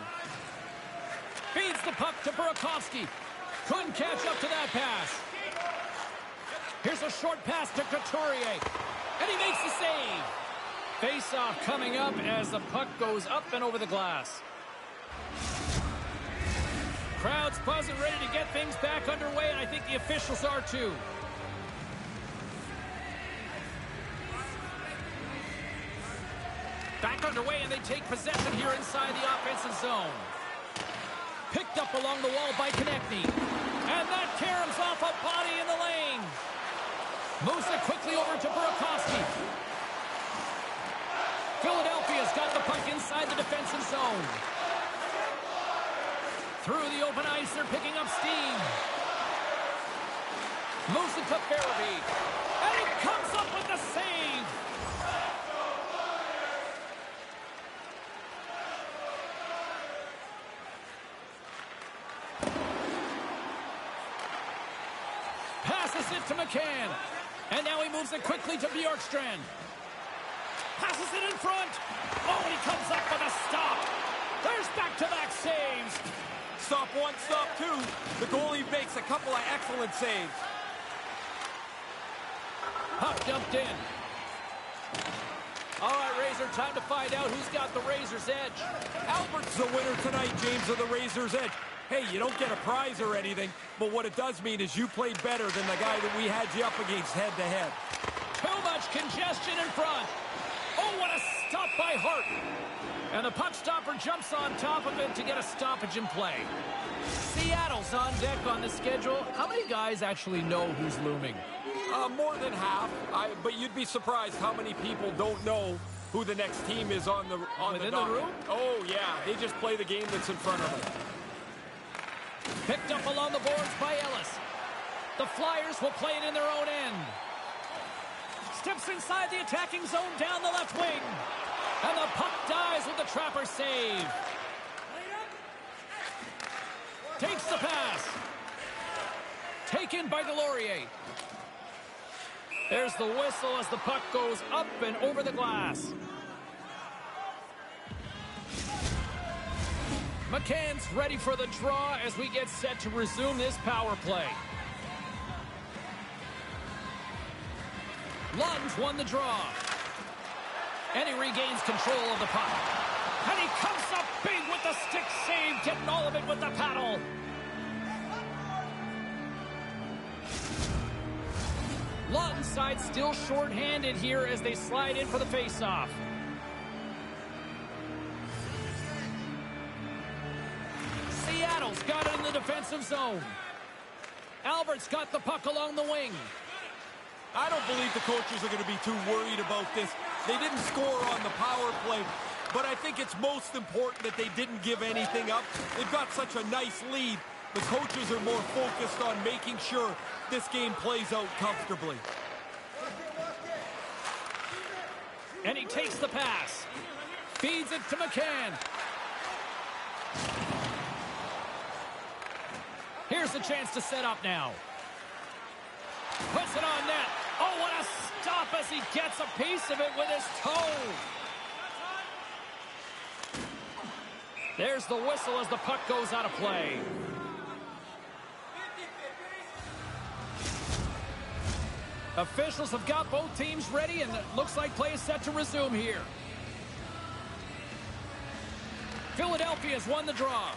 Speaker 2: Feeds the puck to Burakovsky. Couldn't catch up to that pass. Here's a short pass to Couturier. And he makes the save. Face-off coming up as the puck goes up and over the glass. Crowd's buzzing, ready to get things back underway, and I think the officials are too. Back underway, and they take possession here inside the offensive zone. Picked up along the wall by Konechny. And that caroms off a body in the lane. Moves it quickly over to Burakovsky. Philadelphia's got the puck inside the defensive zone. Through the open ice, they're picking up steam. Moves it to Farabee. And he comes up with the save. Passes it to McCann. And now he moves it quickly to Bjorkstrand. Passes it in front. Oh, and he comes up with a stop. There's back-to-back saves.
Speaker 4: Stop 1, stop 2. The goalie makes a couple of excellent saves.
Speaker 2: Puck dumped in. All right, Razor, time to find out who's got the Razor's edge.
Speaker 4: Albert's the winner tonight, James, of the Razor's edge. Hey, you don't get a prize or anything, but what it does mean is you played better than the guy that we had you up against head-to-head.
Speaker 2: Too much congestion in front. Oh, what a stop by Hart. And the puck stopper jumps on top of it to get a stoppage in play. Seattle's on deck on the schedule. How many guys actually know who's looming?
Speaker 4: More than half, but you'd be surprised how many people don't know who the next team is on the
Speaker 2: Within
Speaker 4: dock.
Speaker 2: the room?
Speaker 4: Oh, yeah, they just play the game that's in front of them.
Speaker 2: Picked up along the boards by Ellis. The Flyers will play it in their own end. Steps inside the attacking zone down the left wing. And the puck dies with the Trapper save. Takes the pass. Taken by Delorier. There's the whistle as the puck goes up and over the glass. McCann's ready for the draw as we get set to resume this power play. Lund's won the draw. And he regains control of the puck. And he comes up big with the stick save, getting all of it with the paddle. Lund's side still short-handed here as they slide in for the face-off. Seattle's got it in the defensive zone. Albert's got the puck along the wing.
Speaker 4: I don't believe the coaches are going to be too worried about this. They didn't score on the power play, but I think it's most important that they didn't give anything up. They've got such a nice lead. The coaches are more focused on making sure this game plays out comfortably.
Speaker 2: And he takes the pass. Feeds it to McCann. Here's the chance to set up now. Puts it on net. Oh, what a stop as he gets a piece of it with his toe. There's the whistle as the puck goes out of play. Officials have got both teams ready, and it looks like play is set to resume here. Philadelphia's won the draw.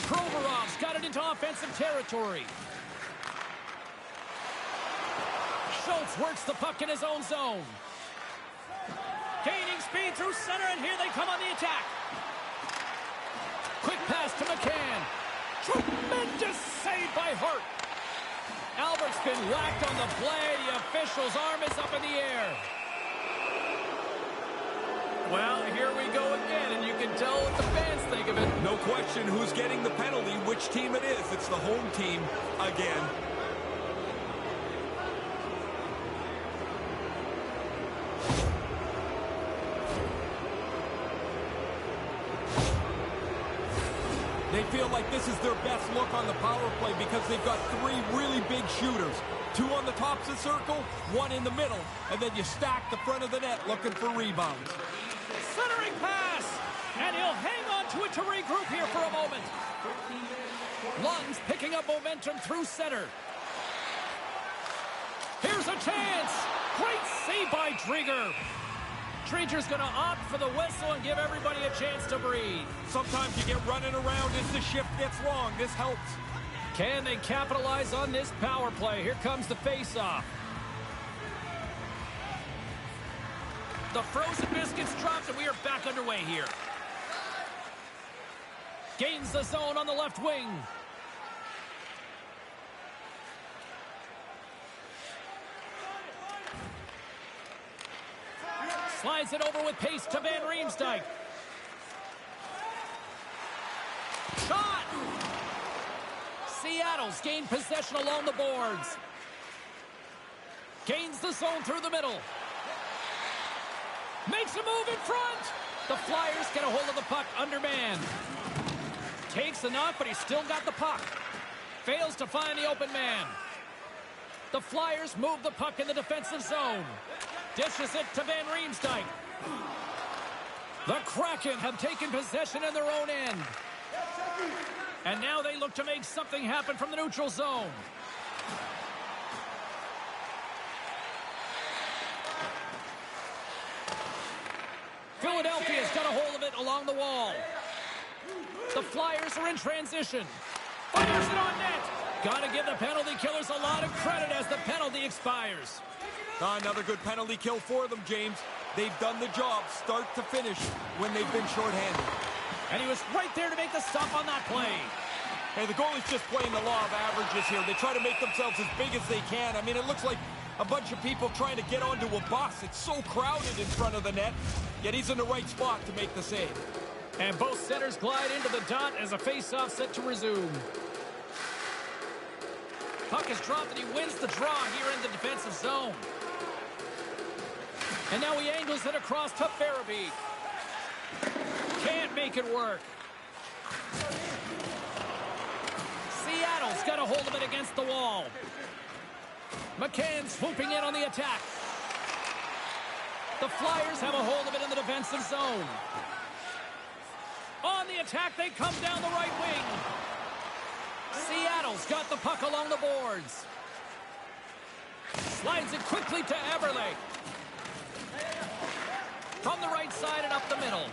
Speaker 2: Provorov's got it into offensive territory. Schultz works the puck in his own zone. Gaining speed through center, and here they come on the attack. Quick pass to McCann. Tremendous save by Hart. Albert's been whacked on the play. The official's arm is up in the air. Well, here we go again, and you can tell what the fans think of it.
Speaker 4: No question who's getting the penalty, which team it is. It's the home team again. They feel like this is their best look on the power play because they've got three really big shooters. Two on the tops of the circle, one in the middle, and then you stack the front of the net looking for rebounds.
Speaker 2: Centering pass, and he'll hang on to it to regroup here for a moment. Lund's picking up momentum through center. Here's a chance. Great save by Drieger. Drieger's going to opt for the whistle and give everybody a chance to breathe.
Speaker 4: Sometimes you get running around as the shift gets long. This helps.
Speaker 2: Can they capitalize on this power play? Here comes the face-off. The frozen biscuits dropped, and we are back underway here. Gains the zone on the left wing. Slides it over with pace to Van Riemsdyk. Shot! Seattle's gained possession along the boards. Gains the zone through the middle. Makes a move in front. The Flyers get a hold of the puck undermanned. Takes the knock, but he's still got the puck. Fails to find the open man. The Flyers move the puck in the defensive zone. Dishes it to Van Riemsdyk. The Kraken have taken possession in their own end. And now they look to make something happen from the neutral zone. Philadelphia's got a hold of it along the wall. The Flyers are in transition. Fires it on net. Got to give the penalty killers a lot of credit as the penalty expires.
Speaker 4: Another good penalty kill for them, James. They've done the job start to finish when they've been shorthanded.
Speaker 2: And he was right there to make the stop on that play.
Speaker 4: Hey, the goalie's just playing the law of averages here. They try to make themselves as big as they can. I mean, it looks like a bunch of people trying to get onto a bus. It's so crowded in front of the net, yet he's in the right spot to make the save.
Speaker 2: And both centers glide into the dot as a face-off set to resume. Puck is dropped and he wins the draw here in the defensive zone. And now he angles it across to Farabee. Can't make it work. Seattle's got a hold of it against the wall. McCann swooping in on the attack. The Flyers have a hold of it in the defensive zone. On the attack, they come down the right wing. Seattle's got the puck along the boards. Slides it quickly to Eberle. From the right side and up the middle.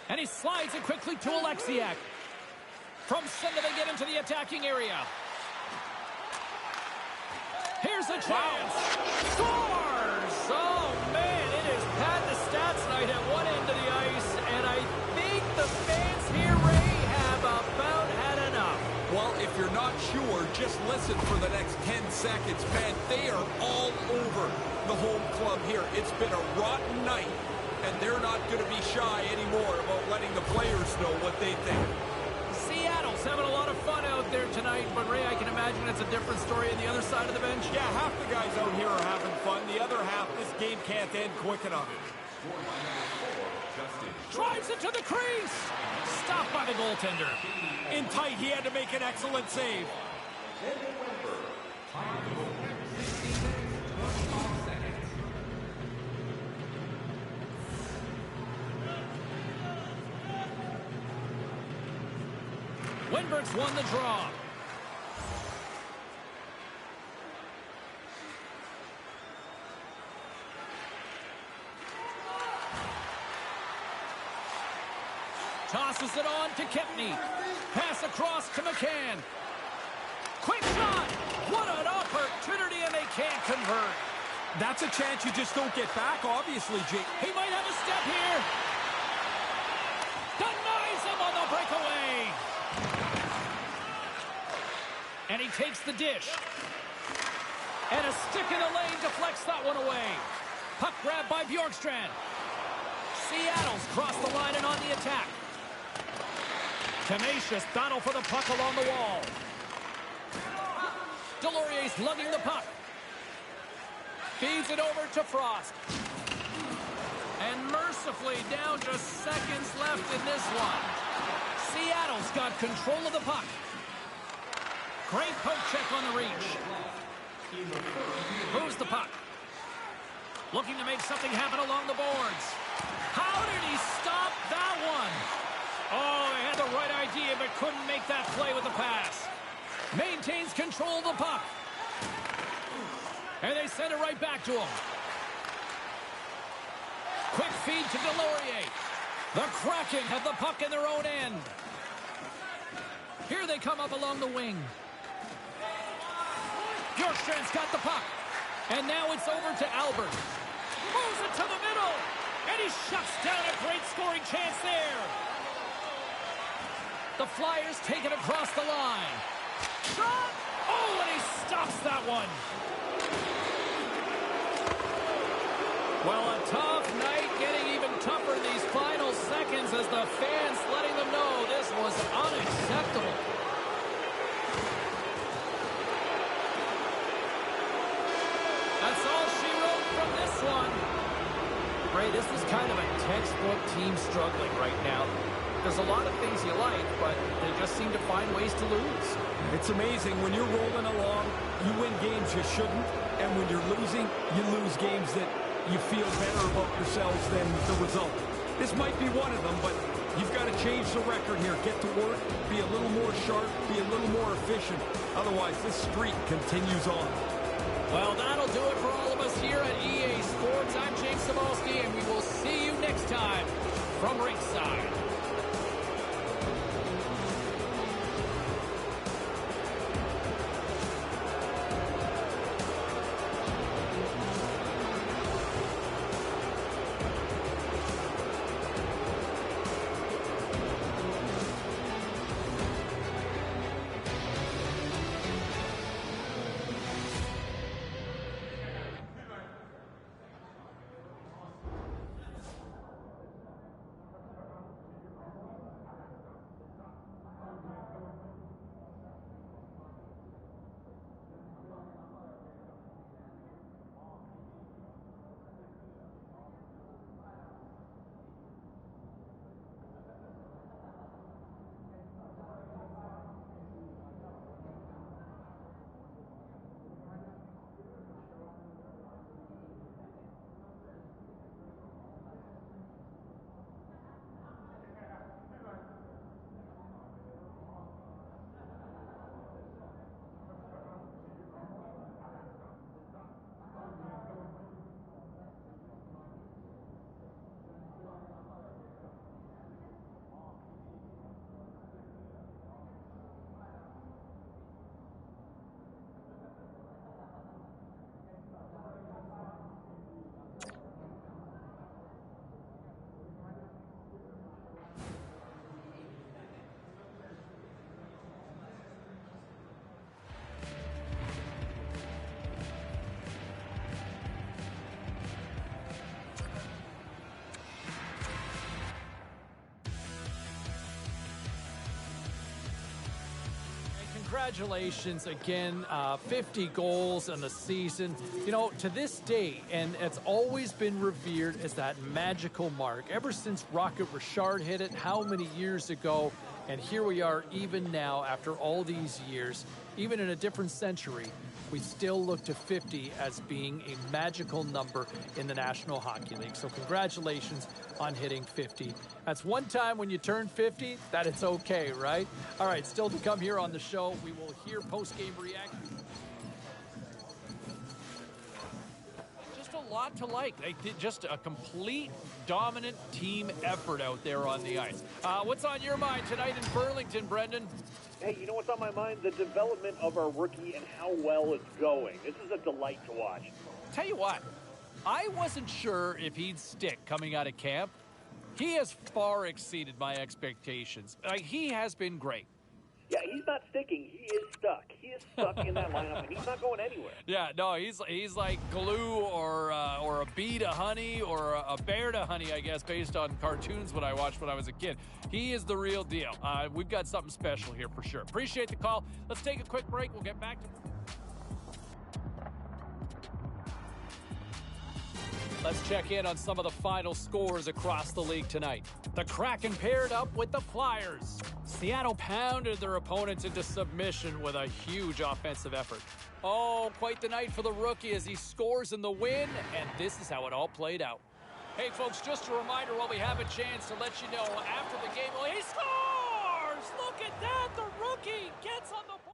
Speaker 2: And he slides it quickly to Alexiak. From center, they get into the attacking area. Here's a chance. Scores! Oh, man, it is Pat the Stats night at one end of the ice, and I think the fans here, Ray, have about had enough.
Speaker 4: Well, if you're not sure, just listen for the next 10 seconds. Man, they are all over the home club here. It's been a rotten night, and they're not going to be shy anymore about letting the players know what they think.
Speaker 2: Seattle's having a lot of fun out there tonight, but Ray, I can imagine it's a different story on the other side of the bench.
Speaker 4: Yeah, half the guys out here are having fun. The other half, this game can't end quick enough.
Speaker 2: Drives it to the crease. Stopped by the goaltender.
Speaker 4: In tight, he had to make an excellent save.
Speaker 2: Winberg's won the draw. Tosses it on to Kempney. Pass across to McCann. Quick shot! What an opportunity, and they can't convert.
Speaker 4: That's a chance you just don't get back, obviously, Jake.
Speaker 2: He might have a step here. Denies him on the breakaway. And he takes the dish. And a stick in the lane deflects that one away. Puck grab by Bjorkstrand. Seattle's crossed the line and on the attack. Tenacious battle for the puck along the wall. Delorier's lugging the puck. Feeds it over to Frost. And mercifully down just seconds left in this one. Seattle's got control of the puck. Great poke check on the reach. Moves the puck. Looking to make something happen along the boards. How did he stop that one? Oh, he had the right idea, but couldn't make that play with the pass. Maintains control of the puck. And they send it right back to him. Quick feed to Delorier. The Kraken have the puck in their own end. Here they come up along the wing. Bjorkstrand's got the puck. And now it's over to Albert. Moves it to the middle. And he shuts down a great scoring chance there. The Flyers take it across the line. Shot! Oh, and he stops that one. Well, a tough night, getting even tougher these final seconds as the fans letting them know this was unacceptable. That's all she wrote from this one. Ray, this is kind of a textbook team struggling right now. There's a lot of things you like, but they just seem to find ways to lose.
Speaker 4: It's amazing. When you're rolling along, you win games you shouldn't. And when you're losing, you lose games that you feel better about yourselves than the result. This might be one of them, but you've got to change the record here. Get to work, be a little more sharp, be a little more efficient. Otherwise, this streak continues on.
Speaker 2: Well, that'll do it for all of us here at EA Sports. I'm James Cebulski, and we will see you next time from ringside. Congratulations again, 50 goals in the season. You know, to this day, and it's always been revered as that magical mark. Ever since Rocket Richard hit it, how many years ago? And here we are even now after all these years, even in a different century. we still look to 50 as being a magical number in the National Hockey League. So congratulations on hitting 50. That's one time when you turn 50 that it's okay, right? All right, still to come here on the show, we will hear post-game reaction. A lot to like. They did just a complete dominant team effort out there on the ice. What's on your mind tonight in Burlington, Brendan?
Speaker 7: Hey, you know what's on my mind? The development of our rookie and how well it's going. This is a delight to watch.
Speaker 2: Tell you what, I wasn't sure if he'd stick coming out of camp. He has far exceeded my expectations. He has been great.
Speaker 7: Yeah, he's not sticking. He is stuck. He is stuck in that lineup, and he's not going anywhere.
Speaker 2: Yeah, no, he's like glue or a bee to honey or a bear to honey, I guess, based on cartoons when I watched when I was a kid. He is the real deal. We've got something special here for sure. Appreciate the call. Let's take a quick break. We'll get back to... Let's check in on some of the final scores across the league tonight. The Kraken paired up with the Flyers. Seattle pounded their opponents into submission with a huge offensive effort. Oh, quite the night for the rookie as he scores in the win, and this is how it all played out. Hey, folks, just a reminder while we have a chance to let you know after the game, well, he scores! Look at that! The rookie gets on the board.